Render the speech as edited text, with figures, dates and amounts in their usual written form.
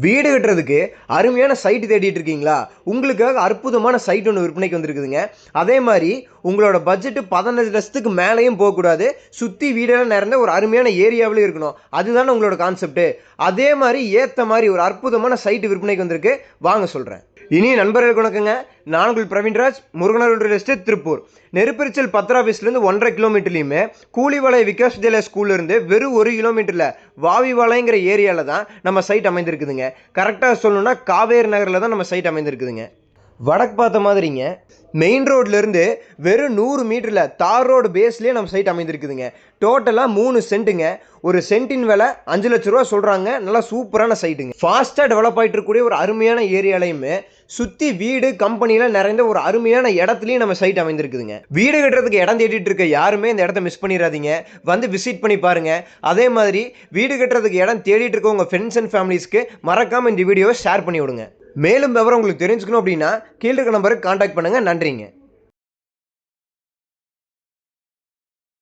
வீடு கட்டுறதுக்கு அருமையான சைட்டு தேடிட்டு இருக்கீங்களா? உங்களுக்காக அற்புதமான சைட் ஒன்று விற்பனைக்கு வந்திருக்குதுங்க. அதே மாதிரி உங்களோட பட்ஜெட் 15 லட்சத்துக்கு மேலேயும் போகக்கூடாது. சுற்றி வீடெல்லாம் நிறைந்த ஒரு அருமையான ஏரியாவிலும் இருக்கணும். அதுதானே உங்களோட கான்செப்ட். அதே மாதிரி ஏற்ற மாதிரி ஒரு அற்புதமான சைட்டு விற்பனைக்கு வந்திருக்கு. வாங்க சொல்கிறேன். இனிய நண்பர்களுக்கு வணக்கங்க. நான் உங்கள் பிரவீன்ராஜ், முருகனார் ரியல் எஸ்டேட், திருப்பூர். நெருப்பெரிச்சல் பத்திர ஆஃபீஸ்லேருந்து 1.5 கிலோமீட்டர்லையுமே, கூலிவாலை விகாஸ் வித்யாலயா ஸ்கூல்லேருந்து வெறும் 1 கிலோமீட்டரில் வாவிவாலைங்கிற ஏரியாவில் தான் நம்ம சைட் அமைந்திருக்குதுங்க. கரெக்டாக சொல்லணும்னா காவேரி நகரில் தான் நம்ம சைட் அமைந்திருக்குதுங்க. வடக்கு பார்த்த மாதிரிங்க, மெயின் ரோட்லேருந்து வெறும் 100 மீட்டரில் தார் ரோடு பேஸ்லேயே நம்ம சைட் அமைந்திருக்குதுங்க. டோட்டலாக 3 சென்ட்டுங்க. ஒரு சென்ட்டின் விலை 5 லட்ச ரூபா சொல்கிறாங்க. நல்லா சூப்பரான சைட்டுங்க. ஃபாஸ்ட்டாக டெவலப் ஆகிட்டு இருக்கக்கூடிய ஒரு அருமையான ஏரியாலையுமே சுற்றி வீடு கம்பெனியில் நிறைந்த ஒரு அருமையான இடத்துலையும் நம்ம சைட் அமைந்திருக்குதுங்க. வீடு கட்டுறதுக்கு இடம் தேடிட்டு இருக்க யாருமே இந்த இடத்த மிஸ் பண்ணிடாதீங்க. வந்து விசிட் பண்ணி பாருங்க. அதே மாதிரி வீடு கட்டுறதுக்கு இடம் தேடிட்டு இருக்க உங்கள் ஃப்ரெண்ட்ஸ் அண்ட் ஃபேமிலிஸ்க்கு மறக்காமல் இந்த வீடியோவை ஷேர் பண்ணி விடுங்க. மேலும் விவரம் உங்களுக்கு தெரிஞ்சுக்கணும் அப்படின்னா கீழே இருக்க நம்பருக்கு கான்டாக்ட் பண்ணுங்கள். நன்றிங்க.